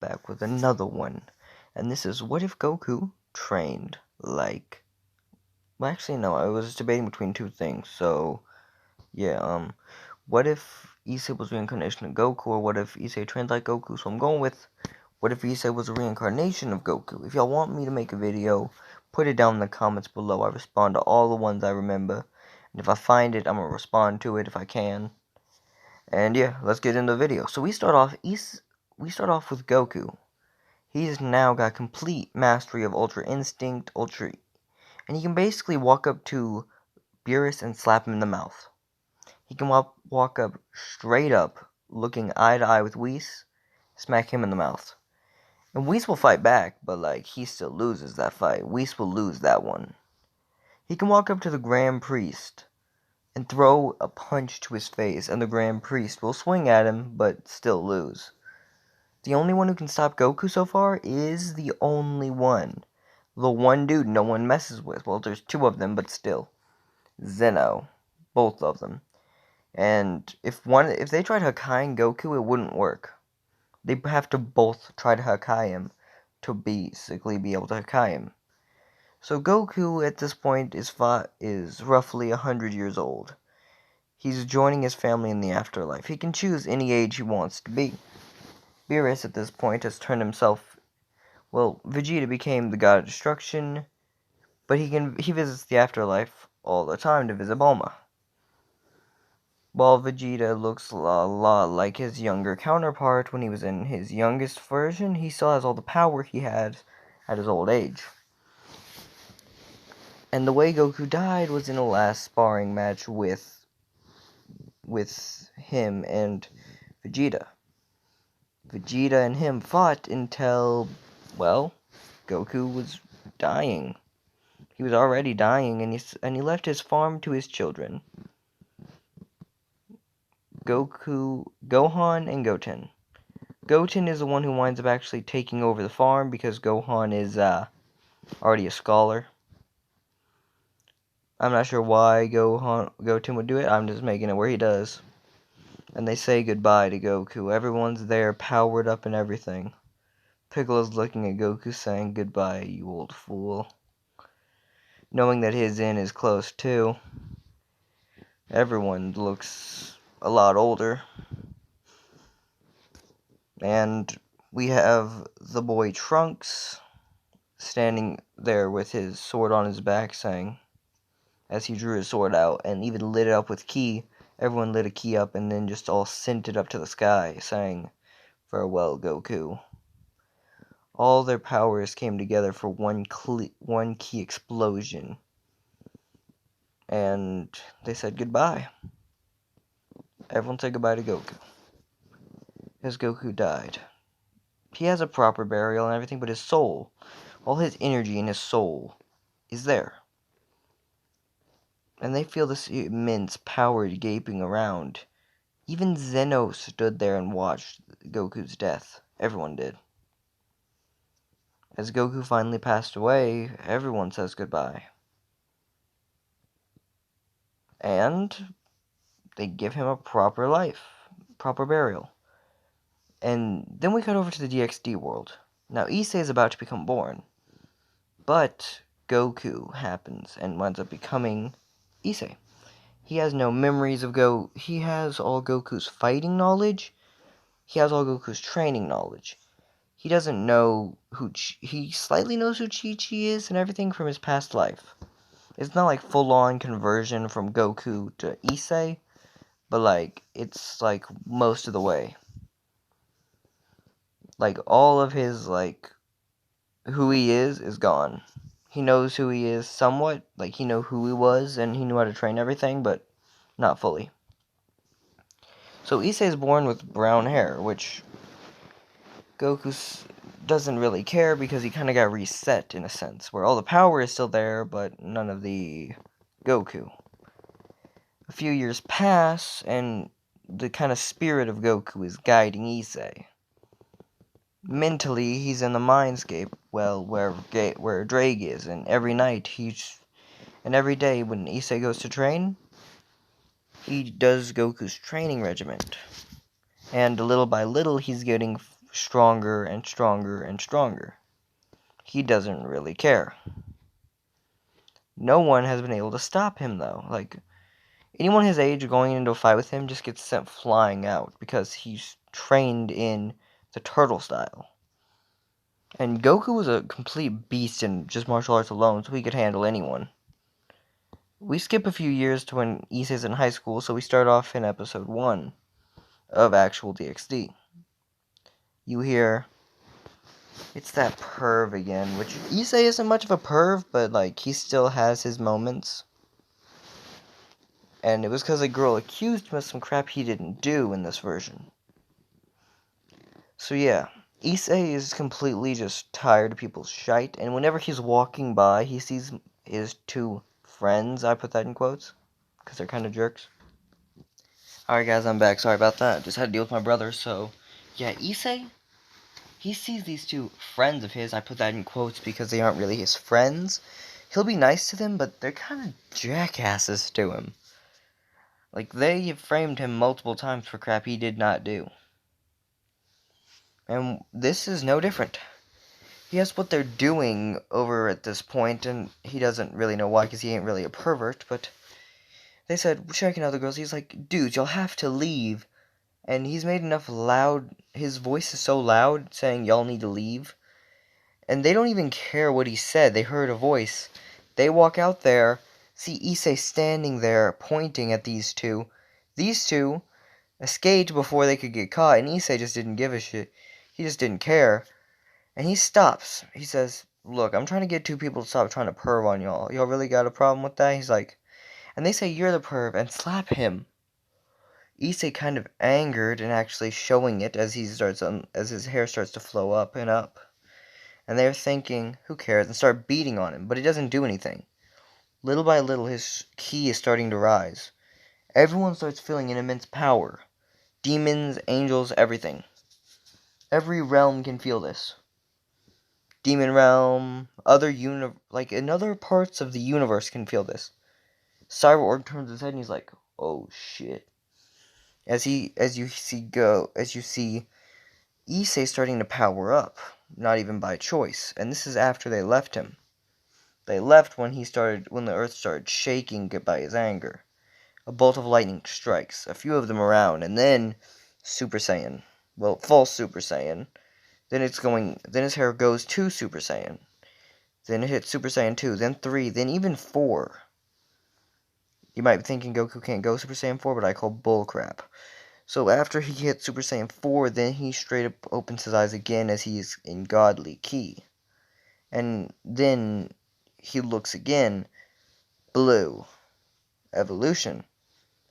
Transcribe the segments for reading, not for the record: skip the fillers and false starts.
back with another one. And this is, what if Goku trained like... Well, actually, no, I was debating between two things. So, yeah, what if Issei was reincarnation of Goku, or what if Issei trained like Goku? So I'm going with, what if Issei was a reincarnation of Goku? If y'all want me to make a video, put it down in the comments below. I respond to all the ones I remember. And if I find it, I'm going to respond to it if I can. And yeah, let's get into the video. So we start off with Goku. He's now got complete mastery of Ultra Instinct, and he can basically walk up to Rias and slap him in the mouth. He can walk up straight up, looking eye to eye with Whis, smack him in the mouth. And Whis will fight back, but like he still loses that fight. Whis will lose that one. He can walk up to the Grand Priest and throw a punch to his face, and the Grand Priest will swing at him, but still lose. The only one who can stop Goku so far is the only one. The one dude no one messes with. Well, there's two of them, but still. Zeno. Both of them. And if they try to Hakai Goku, it wouldn't work. They have to both try to Hakai him to basically be able to Hakai him. So Goku at this point is roughly 100 years old. He's joining his family in the afterlife. He can choose any age he wants to be. Beerus at this point has turned himself... Well, Vegeta became the god of destruction, but he visits the afterlife all the time to visit Bulma. While Vegeta looks a lot like his younger counterpart when he was in his youngest version, he still has all the power he had at his old age. And the way Goku died was in a last sparring match with him and Vegeta. Vegeta and him fought until, well, Goku was dying. He was already dying, and he left his farm to his children. Gohan, and Goten. Goten is the one who winds up actually taking over the farm because Gohan is already a scholar. I'm not sure why Goten would do it. I'm just making it where he does. And they say goodbye to Goku. Everyone's there, powered up and everything. Piccolo's looking at Goku saying, "Goodbye, you old fool." Knowing that his end is close too. Everyone looks a lot older. And we have the boy Trunks standing there with his sword on his back saying, as he drew his sword out and even lit it up with ki, everyone lit a ki up and then just all sent it up to the sky saying, "Farewell, Goku." All their powers came together for one ki explosion. And they said goodbye. Everyone said goodbye to Goku. As Goku died. He has a proper burial and everything, but his soul, all his energy and his soul, is there. And they feel this immense power gaping around. Even Zeno stood there and watched Goku's death. Everyone did. As Goku finally passed away, everyone says goodbye. And they give him a proper life, proper burial. And then we cut over to the DxD world. Now Issei is about to become born. But Goku happens and winds up becoming Issei. He has no memories of he has all Goku's fighting knowledge. He has all Goku's training knowledge. He doesn't know he slightly knows who Chi-Chi is and everything from his past life. It's not like full-on conversion from Goku to Issei, but like, it's like most of the way. Like, all of his, like, who he is gone. He knows who he is somewhat, like he knew who he was and he knew how to train everything, but not fully. So Issei is born with brown hair, which Goku doesn't really care because he kind of got reset in a sense, where all the power is still there, but none of the Goku. A few years pass, and the kind of spirit of Goku is guiding Issei. Mentally, he's in the mindscape, well, where Drake is, and every every day when Issei goes to train, he does Goku's training regiment. And little by little, he's getting stronger and stronger and stronger. He doesn't really care. No one has been able to stop him, though. Like, anyone his age going into a fight with him just gets sent flying out because he's trained in the turtle style. And Goku was a complete beast in just martial arts alone, so he could handle anyone. We skip a few years to when Issei's in high school, so we start off in episode 1 of actual DxD. You hear, it's that perv again, which Issei isn't much of a perv, but like he still has his moments. And it was because a girl accused him of some crap he didn't do in this version. So yeah, Issei is completely just tired of people's shite, and whenever he's walking by, he sees his 2 friends, I put that in quotes, because they're kind of jerks. Alright guys, I'm back, sorry about that, just had to deal with my brother, so, yeah, Issei, he sees these 2 friends of his, I put that in quotes because they aren't really his friends. He'll be nice to them, but they're kind of jackasses to him. Like, they have framed him multiple times for crap he did not do. And this is no different. He has what they're doing over at this point, and he doesn't really know why, because he ain't really a pervert, but they said, checking out the girls, he's like, dudes, you'll have to leave. And he's made enough loud, his voice is so loud, saying y'all need to leave. And they don't even care what he said, they heard a voice. They walk out there, see Issei standing there, pointing at these 2. These 2 escaped before they could get caught, and Issei just didn't give a shit. He just didn't care. And he stops. He says, look, I'm trying to get 2 people to stop trying to perv on y'all. Y'all really got a problem with that? He's like, and they say you're the perv, and slap him. Issei kind of angered and actually showing it as as his hair starts to flow up and up. And they're thinking, who cares, and start beating on him, but he doesn't do anything. Little by little, his ki is starting to rise. Everyone starts feeling an immense power. Demons, angels, everything. Every realm can feel this. Demon realm, like in other parts of the universe can feel this. Cyborg turns his head and he's like, "Oh shit!" As you see Issei starting to power up, not even by choice, and this is after they left him. They left when the earth started shaking by his anger. A bolt of lightning strikes, a few of them around, and then Super Saiyan. Well, false Super Saiyan. Then his hair goes to Super Saiyan. Then it hits Super Saiyan 2, then 3, then even 4. You might be thinking Goku can't go Super Saiyan 4, but I call bullcrap. So after he hits Super Saiyan 4, then he straight up opens his eyes again as he is in godly ki. And then he looks again, blue. Evolution.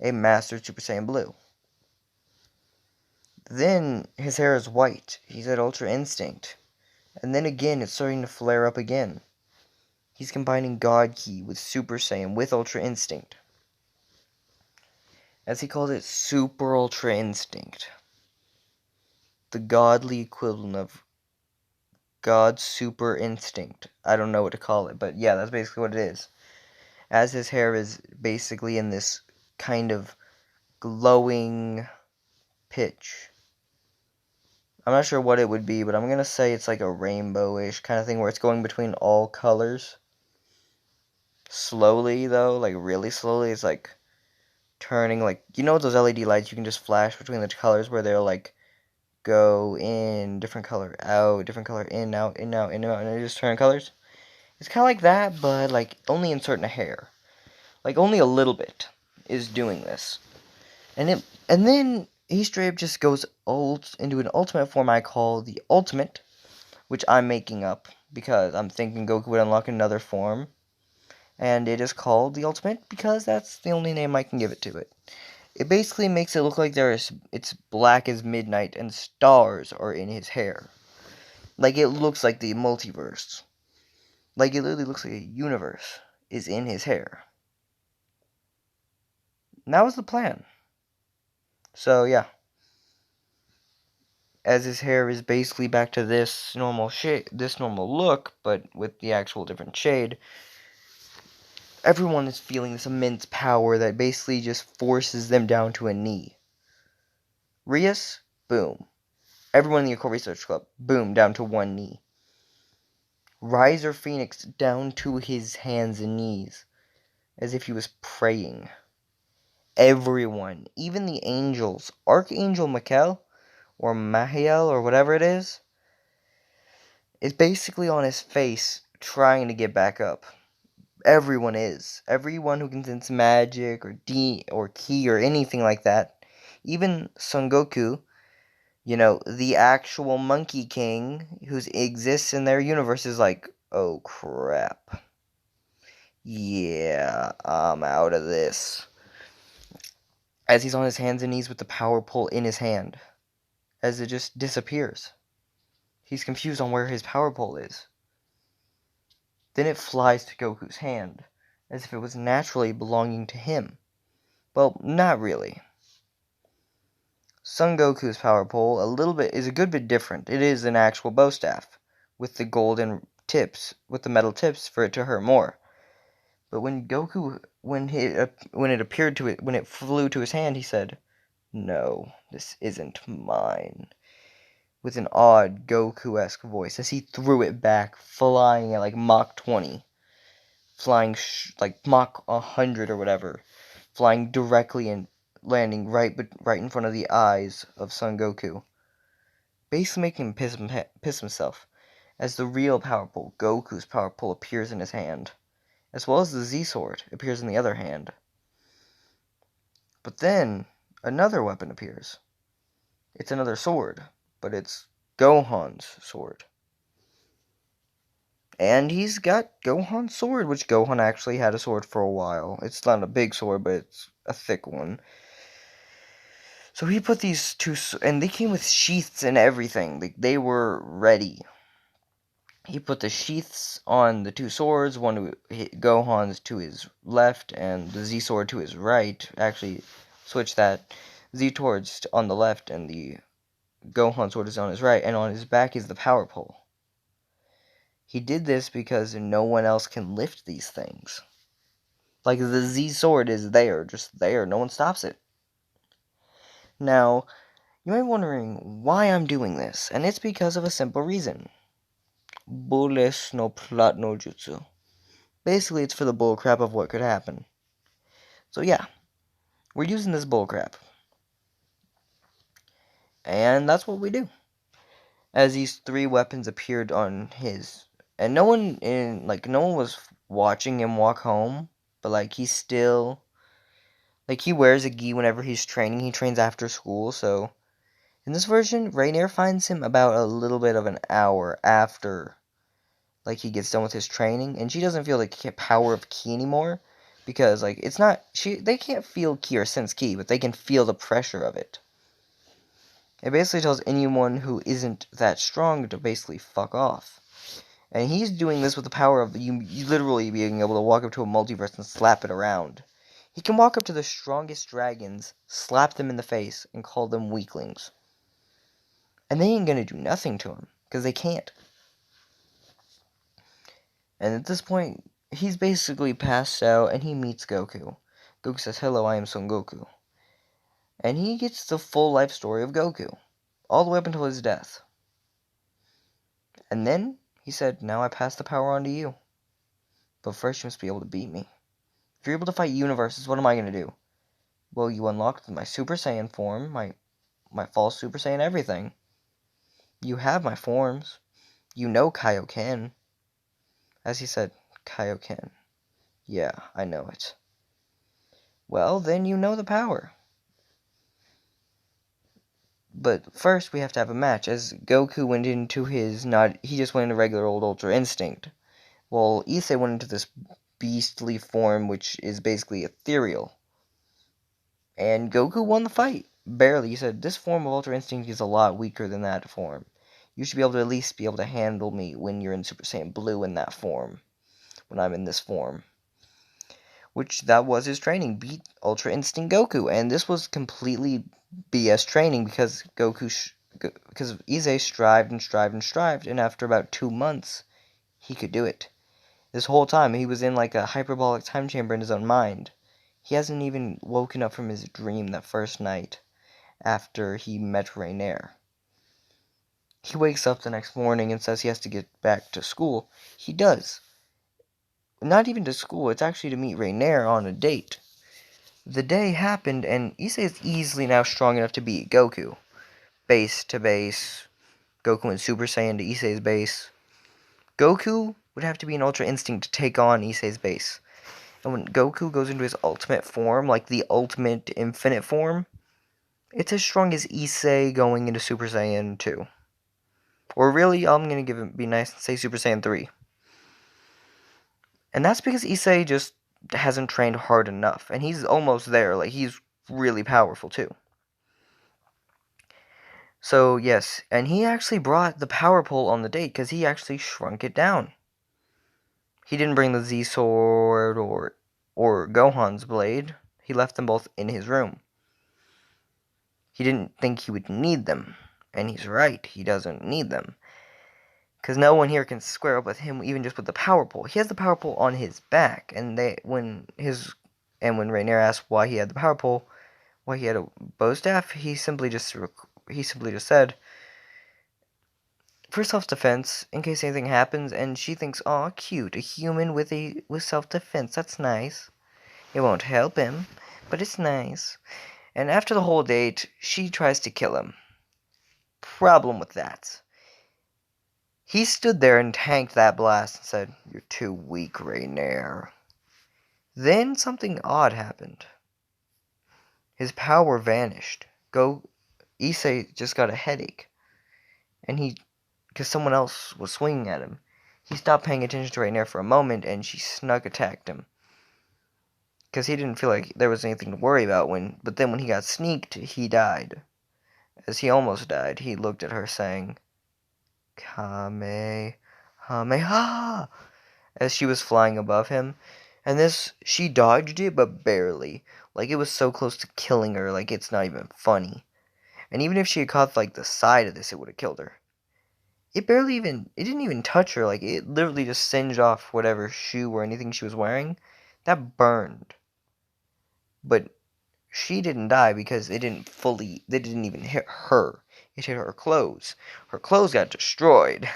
A Master Super Saiyan Blue. Then his hair is white. He's at Ultra Instinct. And then again, it's starting to flare up again. He's combining God Ki with Super Saiyan with Ultra Instinct. As he calls it, Super Ultra Instinct. The godly equivalent of God's Super Instinct. I don't know what to call it, but yeah, that's basically what it is. As his hair is basically in this kind of glowing pitch. I'm not sure what it would be, but I'm going to say it's like a rainbowish kind of thing where it's going between all colors. Slowly, though, like really slowly. It's like turning, like, you know those LED lights you can just flash between the colors where they'll like go in, different color, out, different color, in, out, in, out, in, out, and they just turn colors? It's kind of like that, but like only in certain hair. Like only a little bit is doing this. And then he straight up just goes into an ultimate form I call the ultimate, which I'm making up because I'm thinking Goku would unlock another form. And it is called the ultimate because that's the only name I can give it to it. It basically makes it look like it's black as midnight and stars are in his hair. Like it looks like the multiverse. Like it literally looks like a universe is in his hair. And that was the plan. So yeah. As his hair is basically back to this normal look, but with the actual different shade, everyone is feeling this immense power that basically just forces them down to a knee. Rias, boom. Everyone in the Occult Research Club, boom, down to one knee. Riser Phoenix down to his hands and knees, as if he was praying. Everyone, even the angels, Archangel Michael, or Mahiel, or whatever it is basically on his face, trying to get back up. Everyone is. Everyone who can sense magic, or ki, or anything like that. Even Son Goku, the actual Monkey King who exists in their universe is like, oh crap. Yeah, I'm out of this. As he's on his hands and knees with the power pole in his hand. As it just disappears. He's confused on where his power pole is. Then it flies to Goku's hand, as if it was naturally belonging to him. Well, not really. Son Goku's power pole is a good bit different. It is an actual bow staff with the golden tips, with the metal tips for it to hurt more. But when it flew to his hand, he said, "No, this isn't mine." With an odd Goku-esque voice as he threw it back, flying at like Mach 20, flying like Mach 100 or whatever, flying directly and landing right in front of the eyes of Son Goku, basically making him piss himself, as the real power pole, Goku's power pole, appears in his hand, as well as the Z-Sword appears in the other hand. But then, another weapon appears. It's another sword, but it's Gohan's sword. And he's got Gohan's sword, which Gohan actually had a sword for a while. It's not a big sword, but it's a thick one. So he put these two, and they came with sheaths and everything. They were ready. He put the sheaths on the two swords, Gohan's to his left, and the Z-Sword to his right. Actually, switch that. Z-Sword's on the left, and the Gohan sword is on his right, and on his back is the power pole. He did this because no one else can lift these things. Like, the Z-Sword is there, just there. No one stops it. Now, you might be wondering why I'm doing this, and it's because of a simple reason. Bulles no plot no jutsu. Basically, it's for the bullcrap of what could happen. So yeah, we're using this bullcrap. And that's what we do. As these three weapons appeared on his... And no one was watching him walk home, but he's still... he wears a gi whenever he's training. He trains after school, so... In this version, Rainier finds him about a little bit of an hour after, he gets done with his training, and she doesn't feel the power of ki anymore, because, it's not, they can't feel ki or sense ki, but they can feel the pressure of it. It basically tells anyone who isn't that strong to basically fuck off. And he's doing this with the power of you literally being able to walk up to a multiverse and slap it around. He can walk up to the strongest dragons, slap them in the face, and call them weaklings. And they ain't gonna do nothing to him, because they can't. And at this point, he's basically passed out, and he meets Goku. Goku says, "Hello, I am Son Goku." And he gets the full life story of Goku, all the way up until his death. And then, he said, "Now I pass the power on to you. But first you must be able to beat me. If you're able to fight universes, what am I going to do? Well, you unlocked my Super Saiyan form, my false Super Saiyan everything. You have my forms. You know Kaioken." As he said, "Kaioken. Yeah, I know it." Well, then you know the power. But first we have to have a match, as Goku went into he just went into regular old Ultra Instinct. While Issei went into this beastly form, which is basically ethereal. And Goku won the fight. Barely. He said, "This form of Ultra Instinct is a lot weaker than that form. You should be able to at least be able to handle me when you're in Super Saiyan Blue in that form. When I'm in this form." Which, that was his training. Beat Ultra Instinct Goku. And this was completely BS training because because Issei strived and strived and strived. And after about 2 months, he could do it. This whole time, he was in a hyperbolic time chamber in his own mind. He hasn't even woken up from his dream that first night after he met Rainier. He wakes up the next morning and says he has to get back to school. He does. Not even to school, it's actually to meet Reiner on a date. The day happened, and Issei is easily now strong enough to beat Goku. Base to base. Goku went Super Saiyan to Issei's base. Goku would have to be an Ultra Instinct to take on Issei's base. And when Goku goes into his ultimate form, like the ultimate infinite form, it's as strong as Issei going into Super Saiyan 2. Or really, I'm going to be nice and say Super Saiyan 3. And that's because Issei just hasn't trained hard enough. And he's almost there. Like, he's really powerful, too. So, yes. And he actually brought the power pole on the date because he actually shrunk it down. He didn't bring the Z-Sword or Gohan's blade. He left them both in his room. He didn't think he would need them. And he's right. He doesn't need them. Because no one here can square up with him, even just with the power pole. He has the power pole on his back, and when Reiner asked why he had the power pole, why he had a bow staff, he simply just said, for self-defense, in case anything happens. And she thinks, "Aw, cute, a human with self-defense. That's nice. It won't help him, but it's nice." And after the whole date, she tries to kill him. Problem with that. He stood there and tanked that blast and said, "You're too weak, Reiner." Then something odd happened. His power vanished. Issei just got a headache. And because someone else was swinging at him. He stopped paying attention to Reiner for a moment, and she snug attacked him. Because he didn't feel like there was anything to worry about but then when he got sneaked, he died. As he almost died, he looked at her saying, "Kamehameha," as she was flying above him. And she dodged it, but barely. Like, it was so close to killing her, like, it's not even funny. And even if she had caught, like, the side of this, it would have killed her. It didn't even touch her. Like, it literally just singed off whatever shoe or anything she was wearing. That burned. But she didn't die because it didn't even hit her. It hit her clothes. Her clothes got destroyed.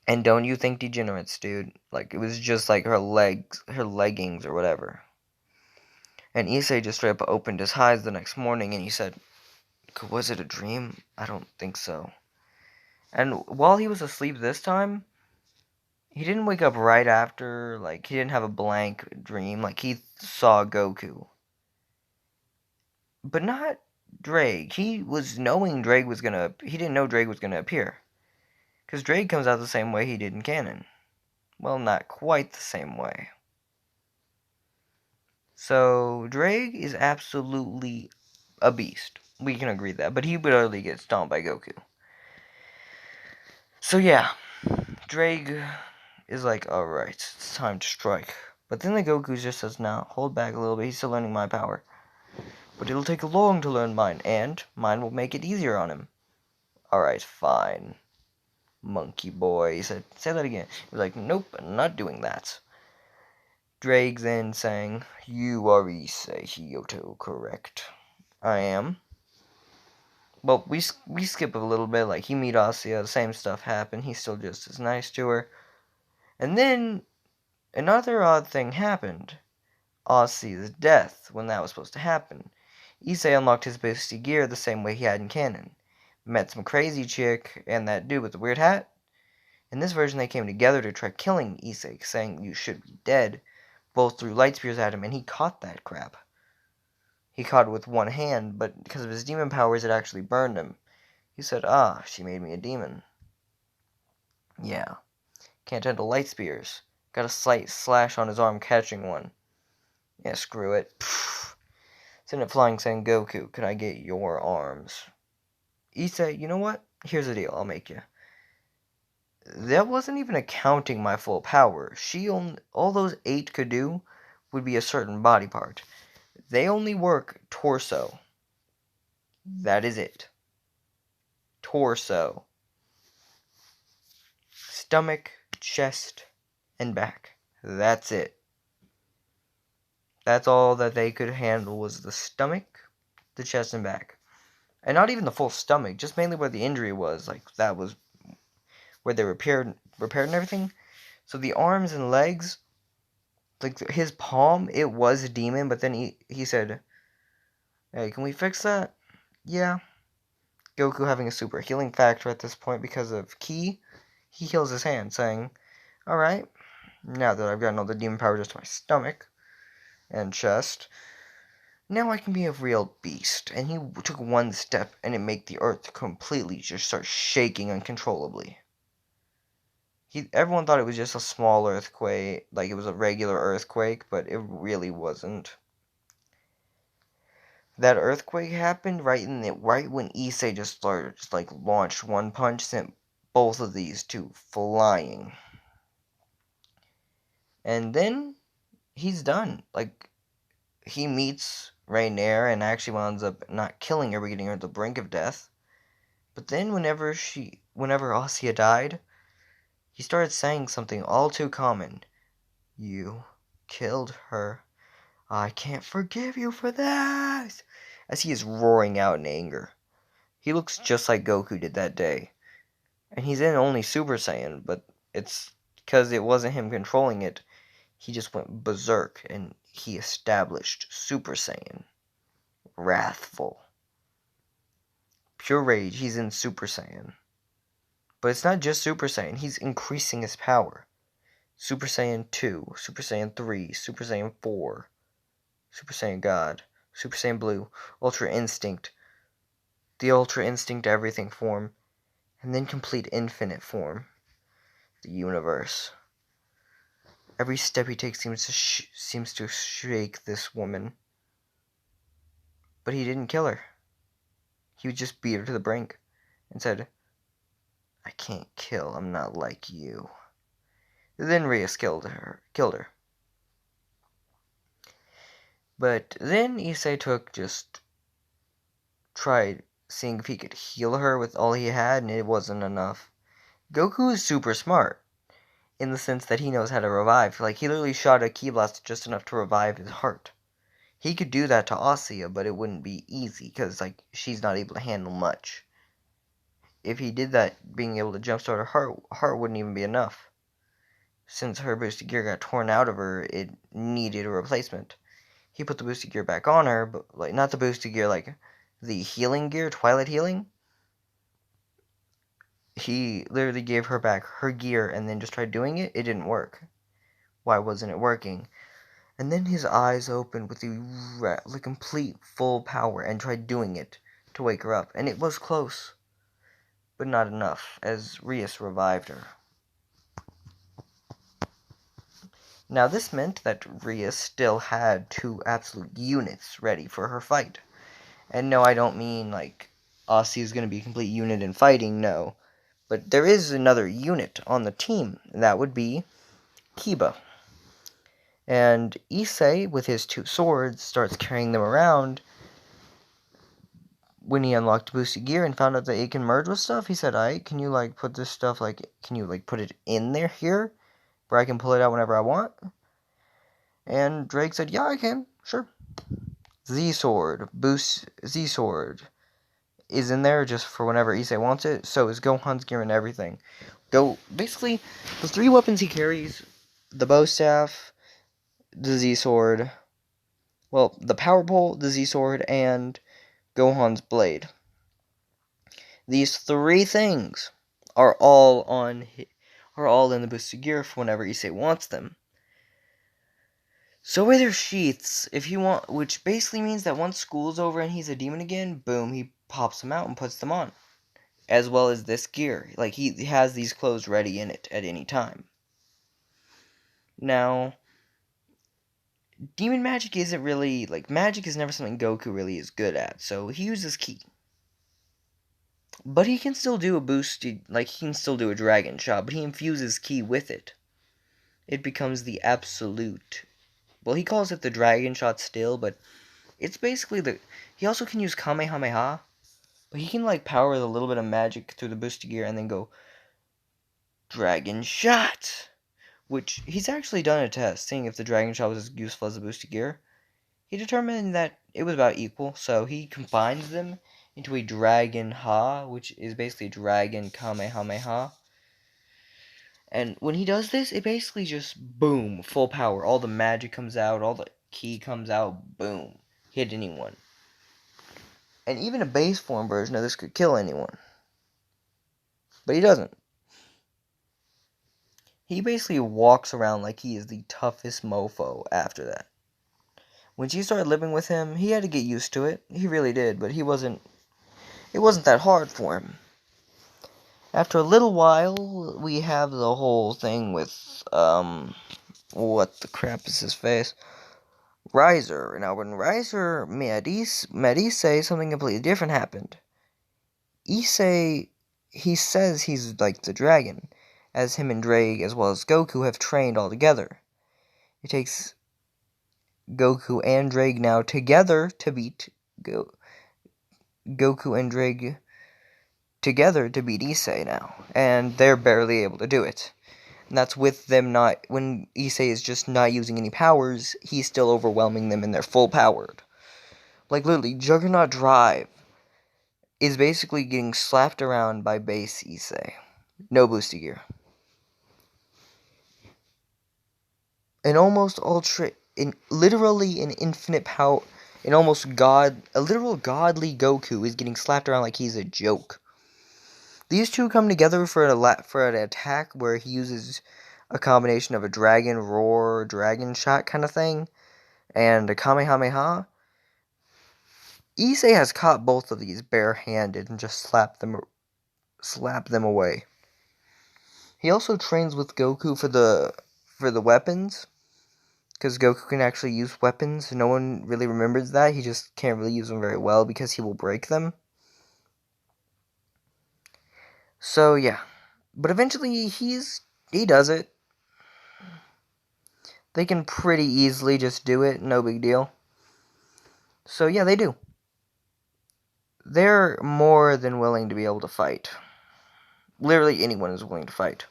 And don't you think degenerates, dude. Like, it was just like her leggings or whatever. And Issei just straight up opened his eyes the next morning and he said, "Was it a dream? I don't think so." And while he was asleep this time, he didn't wake up right after, like, he didn't have a blank dream. Like, he saw Goku. But not Drake. He didn't know Drake was gonna appear. Because Drake comes out the same way he did in canon. Well, not quite the same way. So, Drake is absolutely a beast. We can agree that. But he would utterly get stomped by Goku. So, yeah. Drake is like, "Alright, it's time to strike." But then the Goku just says, "No, hold back a little bit. He's still learning my power. But it'll take long to learn mine. And mine will make it easier on him." "Alright, fine. Monkey boy," he said. "Say that again." He was like, "Nope, I'm not doing that." Drake then sang, "You are Issei Hyoto, correct?" "I am." Well, we skip a little bit. Like, he meet Asya, the same stuff happened. He's still just as nice to her. And then another odd thing happened. Asya's death, when that was supposed to happen. Issei unlocked his basic gear the same way he had in canon. Met some crazy chick and that dude with the weird hat. In this version, they came together to try killing Issei, saying "you should be dead." Both threw light spears at him, and he caught that crap. He caught it with one hand, but because of his demon powers, it actually burned him. He said, "Ah, she made me a demon." Yeah. Can't handle light spears. Got a slight slash on his arm catching one. Yeah, screw it. Send it flying saying, "Goku, can I get your arms?" Issei, "You know what? Here's the deal, I'll make you." That wasn't even accounting my full power. All those 8 could do would be a certain body part. They only work torso. That is it. Torso. Stomach, chest, and back. That's it. That's all that they could handle was the stomach, the chest, and back. And not even the full stomach, just mainly where the injury was. Like, that was where they repaired and everything. So the arms and legs, like his palm, it was a demon, but then he said, "Hey, can we fix that?" Yeah. Goku having a super healing factor at this point because of Ki, he heals his hand, saying, "Alright, now that I've gotten all the demon power just to my stomach and chest, now I can be a real beast." And he took one step, and it made the earth completely just start shaking uncontrollably. Everyone thought it was just a small earthquake, like it was a regular earthquake, but it really wasn't. That earthquake happened right when Issei just started, just like launched one punch, sent both of these two flying. And then he's done. Like, he meets Rainier and actually winds up not killing her, but getting her to the brink of death. But then whenever Asya died, he started saying something all too common. "You killed her. I can't forgive you for that," as he is roaring out in anger. He looks just like Goku did that day. And he's in only Super Saiyan, but it's because it wasn't him controlling it. He just went berserk and he established Super Saiyan. Wrathful. Pure rage, he's in Super Saiyan. But it's not just Super Saiyan, he's increasing his power. Super Saiyan 2, Super Saiyan 3, Super Saiyan 4, Super Saiyan God, Super Saiyan Blue, Ultra Instinct, the Ultra Instinct Everything form, and then complete infinite form, the universe. Every step he takes seems to shake this woman. But he didn't kill her. He just beat her to the brink and said, "I can't kill, I'm not like you." Then Rias killed her. But then Issei tried seeing if he could heal her with all he had, and it wasn't enough. Goku is super smart, in the sense that he knows how to revive. Like, he literally shot a ki blast just enough to revive his heart. He could do that to Asya, but it wouldn't be easy, because, like, she's not able to handle much. If he did that, being able to jumpstart her heart wouldn't even be enough. Since her boosted gear got torn out of her, it needed a replacement. He put the boosted gear back on her, but, like, not the boosted gear, like, the healing gear, Twilight Healing. He literally gave her back her gear and then just tried doing it. It didn't work. Why wasn't it working? And then his eyes opened with the complete full power and tried doing it to wake her up. And it was close, but not enough, as Rias revived her. Now this meant that Rias still had 2 absolute units ready for her fight. And no, I don't mean like Aussie is going to be a complete unit in fighting, no. But there is another unit on the team, and that would be Kiba. And Issei, with his 2 swords, starts carrying them around. When he unlocked boosted gear and found out that it can merge with stuff, he said, "Alright, can you like put this stuff, like, can you like put it in there here, where I can pull it out whenever I want?" And Drake said, "Yeah, I can, sure." Z-Sword is in there just for whenever Issei wants it. So is Gohan's gear and everything. Basically, the 3 weapons he carries, the bow staff, the Z-Sword, well, the power pole, the Z-Sword, and Gohan's blade. These 3 things are all in the boosted gear for whenever Issei wants them. So are their sheaths, if you want, which basically means that once school's over and he's a demon again, boom, he pops them out and puts them on. As well as this gear. Like, he has these clothes ready in it at any time. Now, demon magic isn't really, like, magic is never something Goku really is good at, so he uses Ki. But he can still do he can still do a dragon shot, but he infuses Ki with it. It becomes the absolute, well, he calls it the dragon shot still, but it's basically he also can use Kamehameha, but he can, like, power a little bit of magic through the booster gear and then go dragon shot, which he's actually done a test, seeing if the dragon shot was as useful as the booster gear. He determined that it was about equal, so he combines them into a Dragon Ha, which is basically Dragon Kamehameha. And when he does this, it basically just, boom, full power. All the magic comes out, all the ki comes out, boom. Hit anyone. And even a base form version of this could kill anyone. But he doesn't. He basically walks around like he is the toughest mofo after that. When she started living with him, he had to get used to it. He really did, but it wasn't that hard for him. After a little while, we have the whole thing with, what the crap is his face? Riser. Now, when Riser met Issei, something completely different happened. Issei, he says he's like the dragon, as him and Drake, as well as Goku, have trained all together. It takes Goku and Drake now together to beat Goku and Drake together to beat Issei now, and they're barely able to do it. And that's with them not, when Issei is just not using any powers, he's still overwhelming them and they're full powered. Like literally, Juggernaut Drive is basically getting slapped around by base Issei. No boosty gear. An almost literally an infinite power, a literal godly Goku is getting slapped around like he's a joke. These two come together for an attack where he uses a combination of a dragon roar, dragon shot kind of thing, and a Kamehameha. Issei has caught both of these barehanded and just slapped them away. He also trains with Goku for the weapons, because Goku can actually use weapons. No one really remembers that. He just can't really use them very well because he will break them. So yeah, but eventually he does it. They can pretty easily just do it, no big deal. So yeah, they do. They're more than willing to be able to fight. Literally anyone is willing to fight.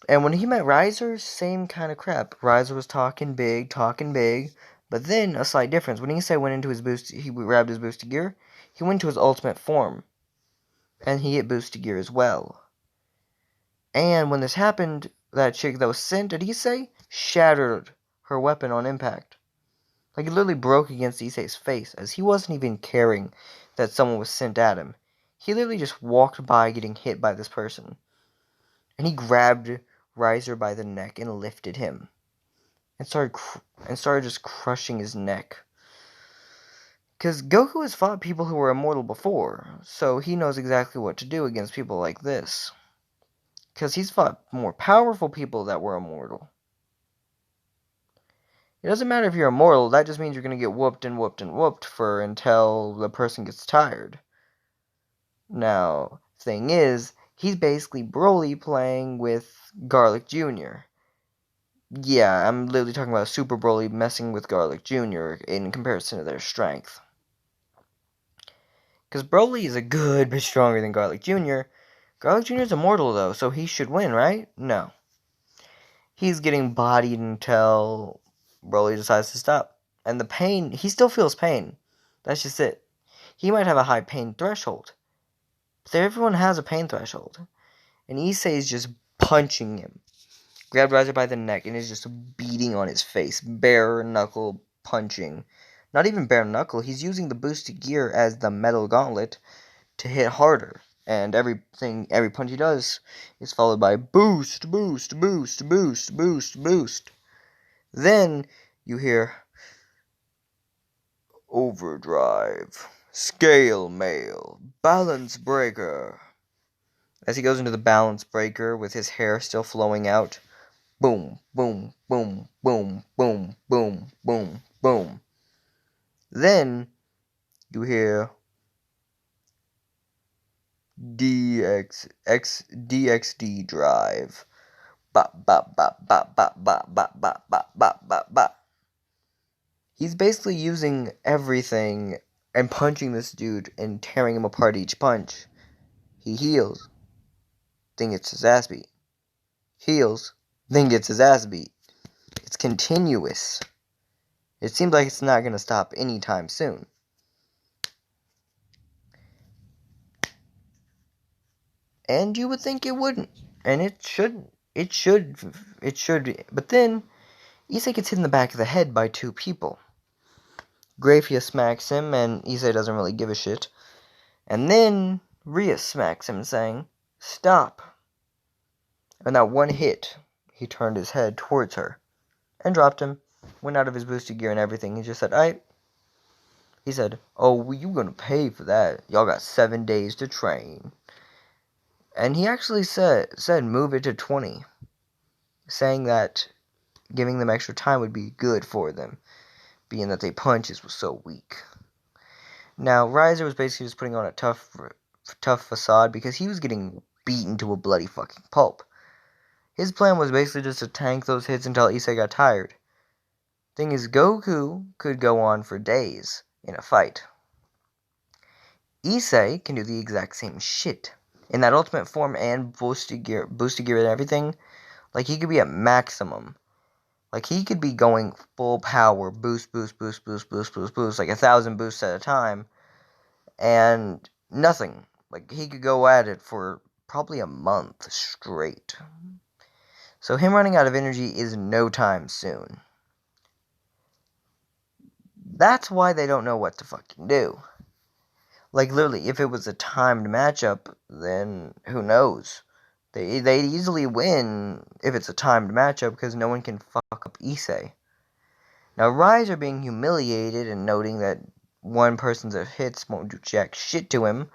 And when he met Riser, same kind of crap. Riser was talking big, but then a slight difference. When Issei went into his boost, he grabbed his boosted gear, he went to his ultimate form. And he hit boosted gear as well. And when this happened, that chick that was sent at Issei shattered her weapon on impact. Like, it literally broke against Issei's face, as he wasn't even caring that someone was sent at him. He literally just walked by getting hit by this person. And he grabbed Riser by the neck and lifted him. And started just crushing his neck. Because Goku has fought people who were immortal before, so he knows exactly what to do against people like this. Because he's fought more powerful people that were immortal. It doesn't matter if you're immortal, that just means you're going to get whooped and whooped and whooped until the person gets tired. Now, thing is, he's basically Broly playing with Garlic Jr. Yeah, I'm literally talking about Super Broly messing with Garlic Jr. in comparison to their strength. Because Broly is a good bit stronger than Garlic Jr. Garlic Jr. is immortal, though, so he should win, right? No. He's getting bodied until Broly decides to stop. And the pain, he still feels pain. That's just it. He might have a high pain threshold. But everyone has a pain threshold. And Issei is just punching him. Grabbed Riser by the neck and is just beating on his face. Bare knuckle punching. Not even bare knuckle, he's using the boosted gear as the metal gauntlet to hit harder. And every punch he does is followed by boost, boost, boost, boost, boost, boost. Then you hear overdrive, scale mail, balance breaker. As he goes into the balance breaker with his hair still flowing out. Boom, boom, boom, boom, boom, boom, boom, boom. Then you hear DXD drive. Bop, bop, bop, bop, bop, bop, bop, bop, bop, bop, bop, bop. He's basically using everything and punching this dude and tearing him apart each punch. He heals, then gets his ass beat. Heals, then gets his ass beat. It's continuous. It seems like it's not going to stop anytime soon. And you would think it wouldn't. And it shouldn't. It should. It should. But then, Issei gets hit in the back of the head by two people. Grafia smacks him, and Issei doesn't really give a shit. And then, Rias smacks him, saying, "Stop." And that one hit, he turned his head towards her. And dropped him. Went out of his boosted gear and everything. He just said, He said, "Oh, well, you gonna pay for that. Y'all got 7 days to train." And he actually said move it to 20. Saying that giving them extra time would be good for them, being that their punches were so weak. Now, Riser was basically just putting on a tough facade because he was getting beaten to a bloody fucking pulp. His plan was basically just to tank those hits until Issei got tired. Thing is, Goku could go on for days in a fight. Issei can do the exact same shit. In that ultimate form and boosted gear and everything, like he could be at maximum. Like he could be going full power, boost, like 1,000 boosts at a time, and nothing. Like he could go at it for probably a month straight. So him running out of energy is no time soon. That's why they don't know what to fucking do. Like literally, if it was a timed matchup, then who knows? They'd easily win if it's a timed matchup because no one can fuck up Issei. Now, Rise are being humiliated and noting that one person's hits won't do jack shit to him,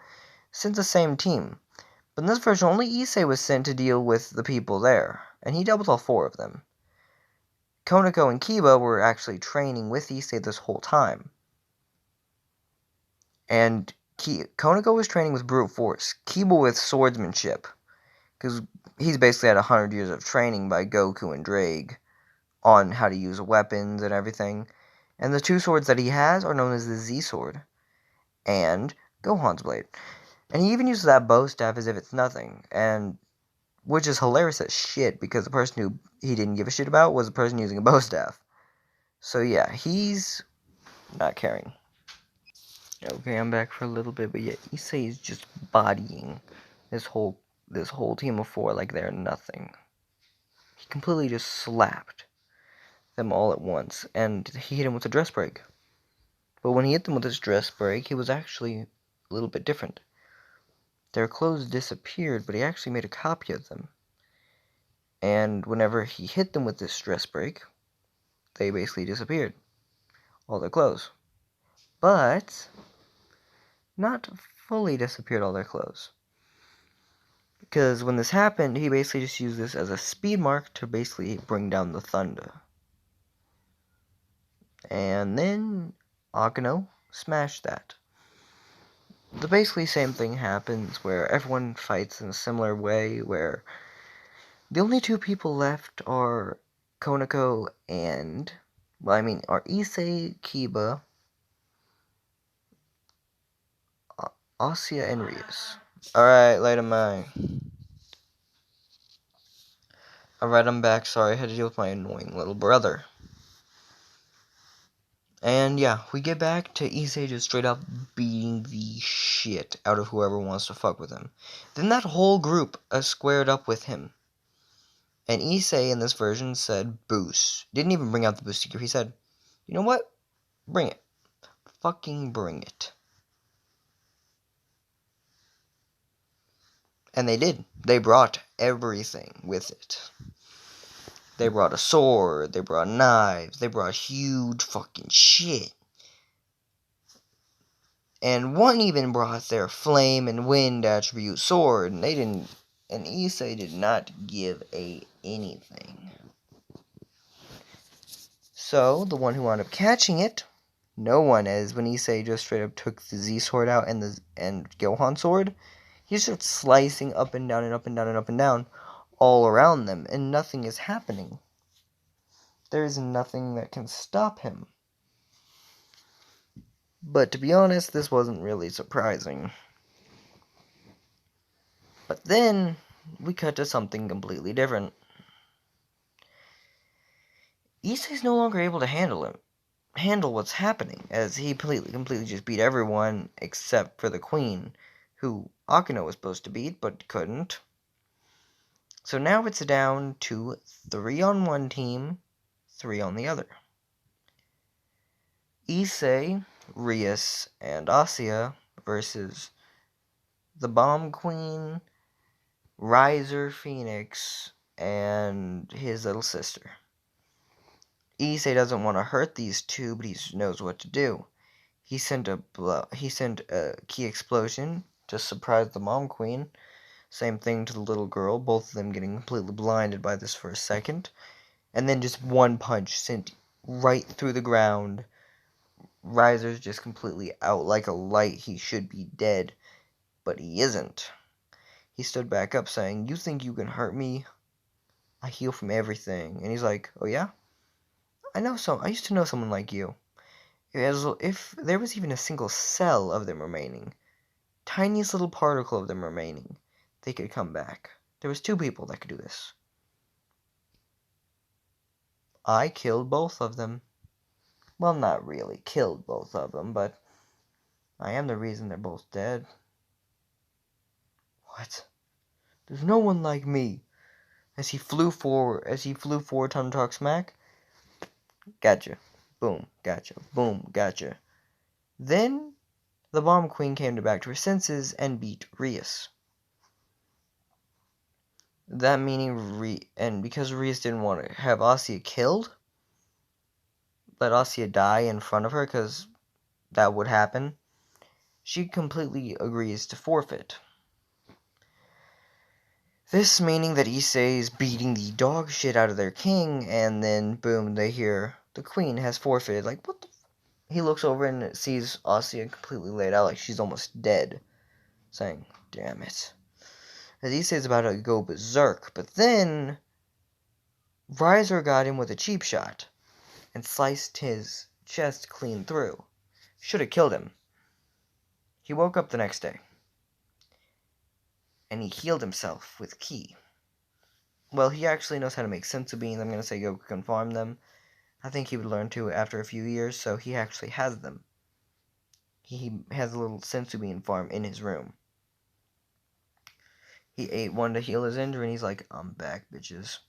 since the same team. But in this version, only Issei was sent to deal with the people there, and he dealt with all 4 of them. Konako and Kiba were actually training with Issei this whole time. And Konako was training with brute force, Kiba with swordsmanship, because he's basically had 100 years of training by Goku and Drake on how to use weapons and everything. And the 2 swords that he has are known as the Z Sword and Gohan's Blade. And he even uses that bow staff as if it's nothing, and which is hilarious as shit because the person who he didn't give a shit about was the person using a bow staff. So yeah, he's not caring. Okay, I'm back for a little bit, but yeah, Issei is just bodying this whole team of 4 like they're nothing. He completely just slapped them all at once, and he hit him with a dress break. But when he hit them with his dress break, he was actually a little bit different. Their clothes disappeared, but he actually made a copy of them. And whenever he hit them with this dress break, they basically disappeared. All their clothes. But not fully disappeared all their clothes. Because when this happened, he basically just used this as a speed mark to basically bring down the thunder. And then Akeno smashed that. The basically same thing happens where everyone fights in a similar way, where the only 2 people left are Konako and, are Issei, Kiba, Asia, and Rias. Alright, later, man. Alright, I'm back. Sorry, I had to deal with my annoying little brother. And yeah, we get back to Issei just straight up beating the shit out of whoever wants to fuck with him. Then that whole group squared up with him. And Issei in this version said boost. Didn't even bring out the boost gear. He said, "You know what? Bring it. Fucking bring it." And they did. They brought everything with it. They brought a sword, they brought knives, they brought huge fucking shit. And one even brought their flame and wind attribute sword, and Issei did not give anything. So, the one who wound up catching it, no one, as when Issei just straight up took the Z sword out and Gohan sword, he started slicing up and down and up and down and up and down all around them, and nothing is happening. There is nothing that can stop him. But to be honest, this wasn't really surprising. But then, we cut to something completely different. Issei's no longer able to handle what's happening, as he completely just beat everyone except for the Queen, who Akino was supposed to beat, but couldn't. So now it's down to 3 on one team, 3 on the other. Issei, Rias, and Asya versus the Bomb Queen, Riser Phoenix, and his little sister. Issei doesn't want to hurt these two, but he knows what to do. He sent a key explosion to surprise the Bomb Queen. Same thing to the little girl, both of them getting completely blinded by this for a second. And then just one punch sent right through the ground. Riser's just completely out like a light. He should be dead, but he isn't. He stood back up saying, "You think you can hurt me? I heal from everything." And he's like, "Oh yeah? I used to know someone like you. If there was even a single cell of them remaining, tiniest little particle of them remaining, they could come back. There was 2 people that could do this. I killed both of them. Well, not really killed both of them, but I am the reason they're both dead." What? There's no one like me. As he flew forward, time to talk smack. Gotcha. Boom, gotcha. Boom, gotcha. Then the Bomb Queen came back to her senses and beat Rias. That meaning and because Rias didn't want to have Asya killed, let Asya die in front of her, because that would happen, she completely agrees to forfeit. This meaning that Issei is beating the dog shit out of their king, and then boom, they hear the queen has forfeited. Like, what the He looks over and sees Asya completely laid out, like she's almost dead, saying, "Damn it." As Issei's about to go berserk, but then Riser got him with a cheap shot and sliced his chest clean through. Should have killed him. He woke up the next day, and he healed himself with ki. Well, he actually knows how to make senzu beans. I'm going to say Goku can farm them. I think he would learn to after a few years, so he actually has them. He has a little senzu bean farm in his room. He ate one to heal his injury, and he's like, "I'm back, bitches."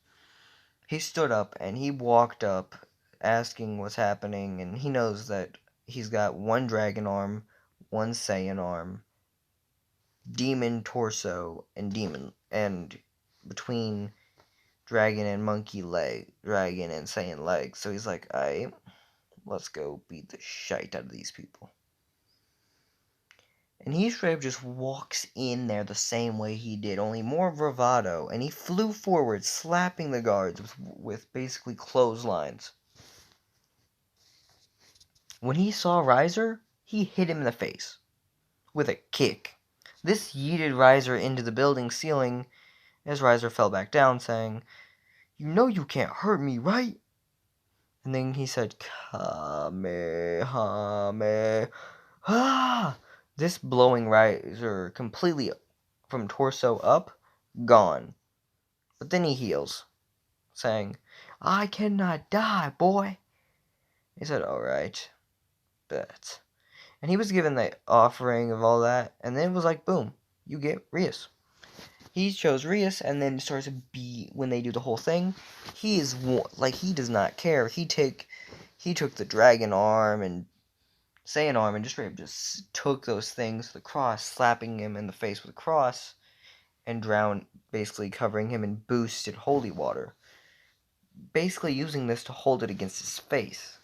He stood up, and he walked up, asking what's happening, and he knows that he's got 1 dragon arm, 1 Saiyan arm, demon torso, and between dragon and monkey leg, dragon and Saiyan legs. So he's like, "Alright, let's go beat the shite out of these people." And he straight up just walks in there the same way he did, only more bravado, and he flew forward, slapping the guards with basically clotheslines. When he saw Riser, he hit him in the face with a kick. This yeeted Riser into the building ceiling as Riser fell back down, saying, "You know you can't hurt me, right?" And then he said, "Kamehameha." This blowing Riser completely from torso up, gone. But then he heals, saying, "I cannot die, boy." He said, "Alright, bet." And he was given the offering of all that, and then it was like, boom, you get Rias. He chose Rias, and then starts to be, when they do the whole thing, he does not care. He took the dragon arm and Saiyan arm and just took those things to the cross, slapping him in the face with a cross, and drowned, basically covering him in boosted holy water. Basically using this to hold it against his face.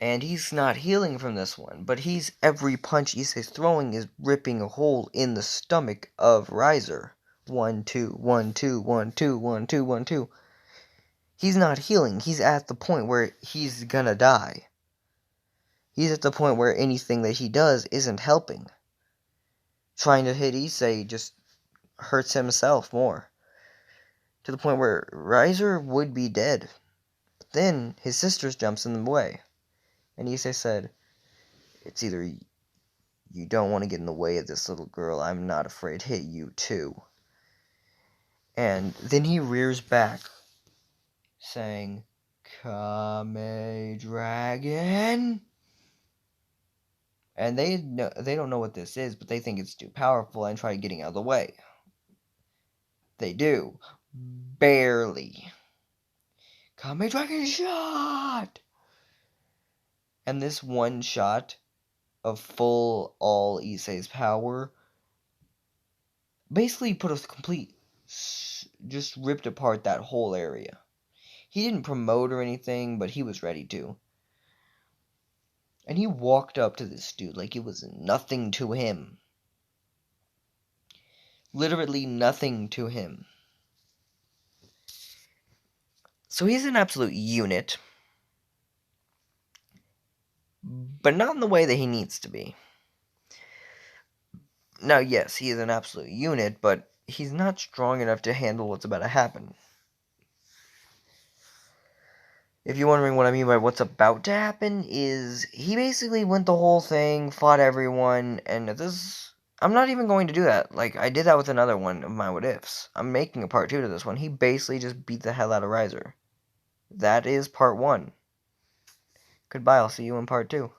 And he's not healing from this one, but every punch Issei's throwing is ripping a hole in the stomach of Riser. 1, 2, 1, 2, 1, 2, 1, 2, 1, 2. He's not healing. He's at the point where he's gonna die. He's at the point where anything that he does isn't helping. Trying to hit Issei just hurts himself more. To the point where Riser would be dead. But then his sister jumps in the way. And Issei said, "It's either you don't want to get in the way of this little girl, I'm not afraid to hit you too." And then he rears back, saying, "Kame Dragon." And they don't know what this is, but they think it's too powerful and try getting out of the way. They do. Barely. Kame Dragon Shot! And this one shot of full all Issei's power basically put a complete, just ripped apart that whole area. He didn't promote or anything, but he was ready to. And he walked up to this dude like it was nothing to him. Literally nothing to him. So he's an absolute unit. But not in the way that he needs to be. Now, yes, he is an absolute unit, but he's not strong enough to handle what's about to happen. If you're wondering what I mean by what's about to happen, is he basically went the whole thing, fought everyone, and this... I'm not even going to do that. Like, I did that with another one of my what ifs. I'm making a part 2 to this one. He basically just beat the hell out of Riser. That is part 1. Goodbye, I'll see you in part 2.